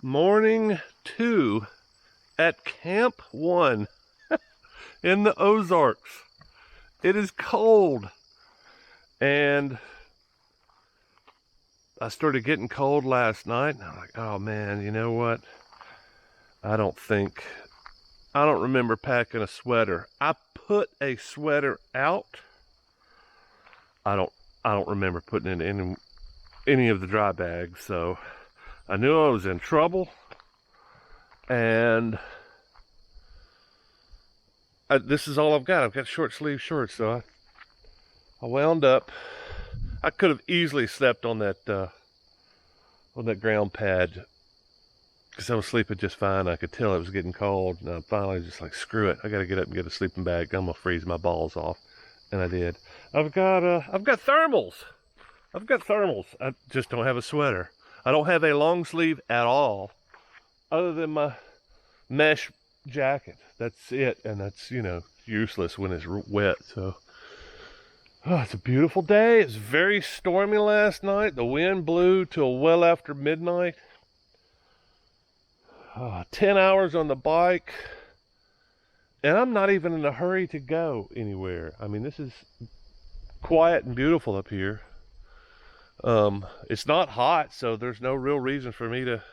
Morning 2 at Camp 1 in the Ozarks. It is cold, and I started getting cold last night, and I'm like, oh man, you know what? I don't remember packing a sweater. I put a sweater out. I don't remember putting it in any of the dry bags, so I knew I was in trouble, and this is all I've got. I've got short sleeve shorts, so I wound up. I could have easily slept on that ground pad because I was sleeping just fine. I could tell it was getting cold, and I finally just like, screw it. I got to get up and get a sleeping bag. I'm gonna freeze my balls off, and I did. I've got thermals. I just don't have a sweater. I don't have a long sleeve at all, other than my mesh jacket. That's it, and that's, useless when it's wet. So, it's a beautiful day. It's very stormy last night. The wind blew till well after midnight. 10 hours on the bike, and I'm not even in a hurry to go anywhere. I mean, this is quiet and beautiful up here. It's not hot, so there's no real reason for me to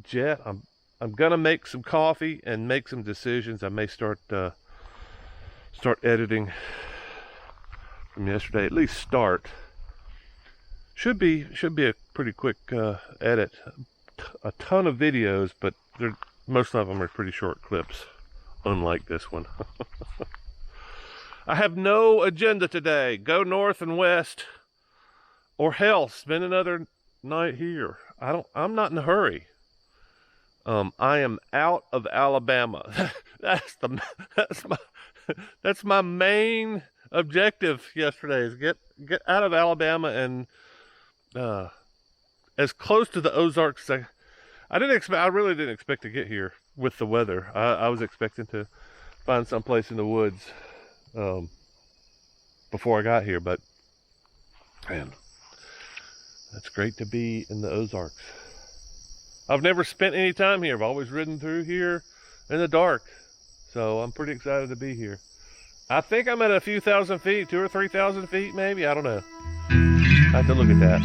jet. I'm gonna make some coffee and make some decisions. I may start editing from yesterday. At least start. Should be a pretty quick edit. A ton of videos, but most of them are pretty short clips, unlike this one. I have no agenda today. Go north and west, or hell, spend another night here. I'm not in a hurry. I am out of Alabama. That's my main objective yesterday, is get out of Alabama and as close to the Ozarks as I really didn't expect to get here with the weather. I was expecting to find someplace in the woods before I got here, but man, that's great to be in the Ozarks. I've never spent any time here. I've always ridden through here in the dark, so I'm pretty excited to be here. I think I'm at a few thousand feet, 2,000 or 3,000 feet maybe. I don't know. I have to look at that.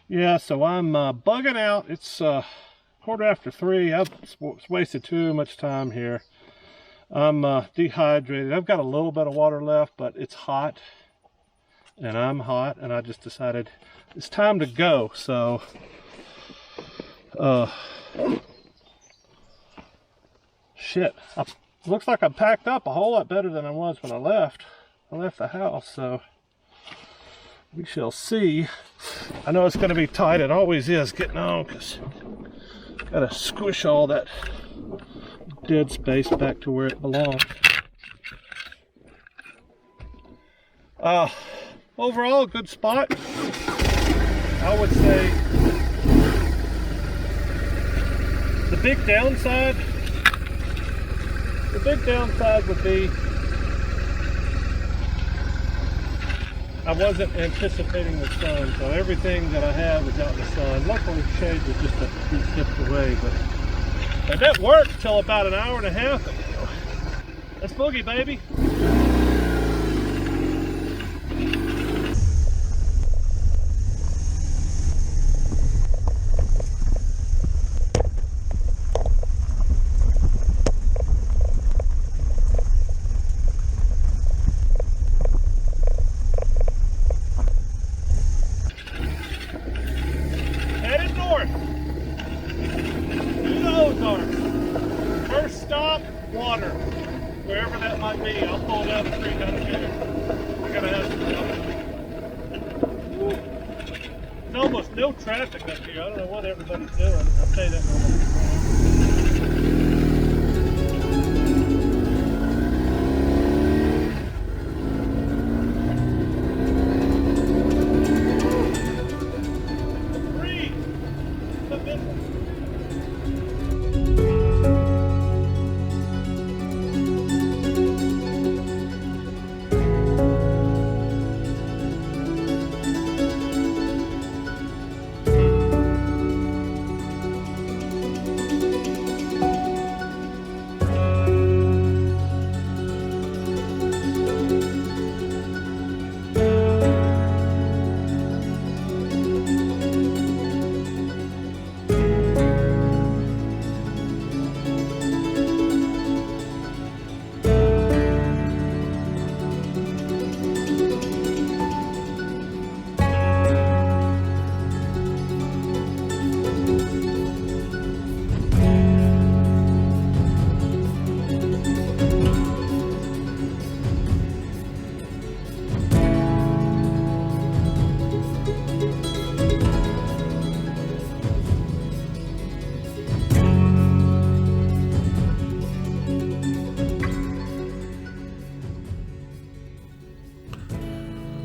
Yeah, so I'm bugging out. It's 3:15. I've wasted too much time here. I'm dehydrated. I've got a little bit of water left, but it's hot, and I'm hot, and I just decided it's time to go. So, shit. Looks like I packed up a whole lot better than I was when I left the house, so we shall see. I know it's going to be tight. It always is getting on, because got to squish all that dead space back to where it belongs. Overall, good spot. I would say the big downside would be I wasn't anticipating the sun, so everything that I have is out in the sun. Luckily, the shade was just a few steps away, but that worked till about an hour and a half ago. Let's boogie, baby. First stop, water. Wherever that might be, I'll traffic up here. I don't know what everybody's doing. I'll tell you that in a minute.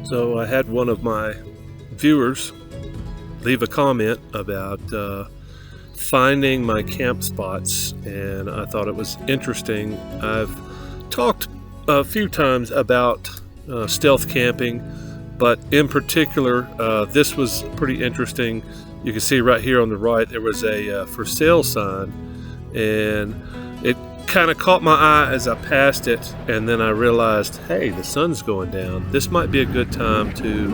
So I had one of my viewers leave a comment about finding my camp spots, and I thought it was interesting. I've talked a few times about stealth camping, but in particular this was pretty interesting. You can see right here on the right there was a for sale sign, and it kind of caught my eye as I passed it, and then I realized, hey, the sun's going down. This might be a good time to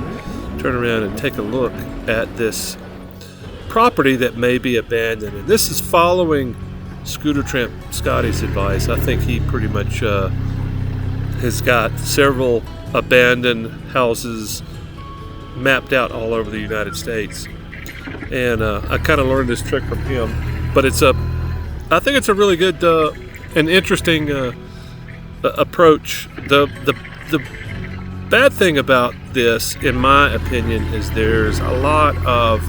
turn around and take a look at this property that may be abandoned. And this is following Scooter Tramp Scotty's advice. I think he pretty much has got several abandoned houses mapped out all over the United States, and I kind of learned this trick from him. But I think it's a really good an interesting approach. The bad thing about this, in my opinion, is there's a lot of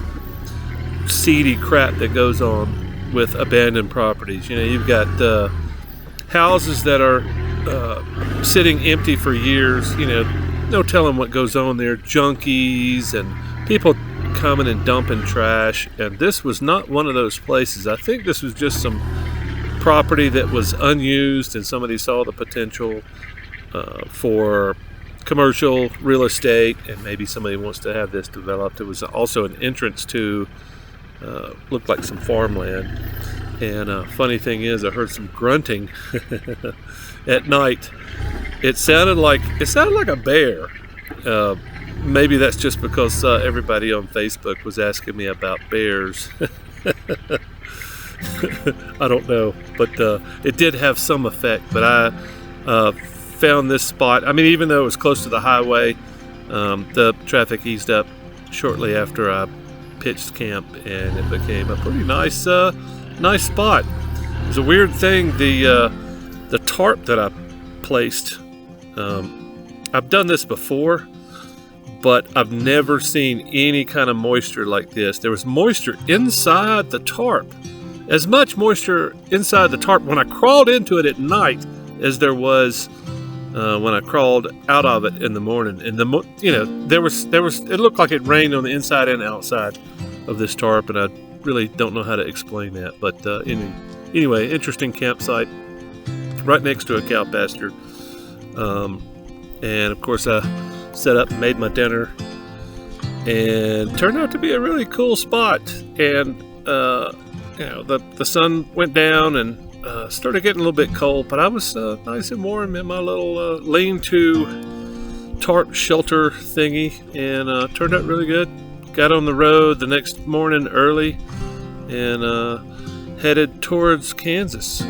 seedy crap that goes on with abandoned properties. You know, you've got houses that are sitting empty for years. You know, no telling what goes on there. Junkies and people coming and dumping trash. And this was not one of those places. I think this was just some property that was unused, and somebody saw the potential for commercial real estate, and maybe somebody wants to have this developed. It was also an entrance to looked like some farmland. And funny thing is, I heard some grunting at night. It sounded like a bear. Maybe that's just because everybody on Facebook was asking me about bears. I don't know, but it did have some effect. But I found this spot. I mean, even though it was close to the highway, the traffic eased up shortly after I pitched camp, and it became a pretty nice spot. It was a weird thing. The tarp that I placed, I've done this before, but I've never seen any kind of moisture like this. There was moisture inside the tarp. As much moisture inside the tarp when I crawled into it at night as there was when I crawled out of it in the morning. And there was it looked like it rained on the inside and outside of this tarp, and I really don't know how to explain that. But anyway, interesting campsite right next to a cow pasture. And of course I set up and made my dinner, and turned out to be a really cool spot. And the sun went down and started getting a little bit cold, but I was nice and warm in my little lean-to tarp shelter thingy, and turned out really good. Got on the road the next morning early, and headed towards Kansas.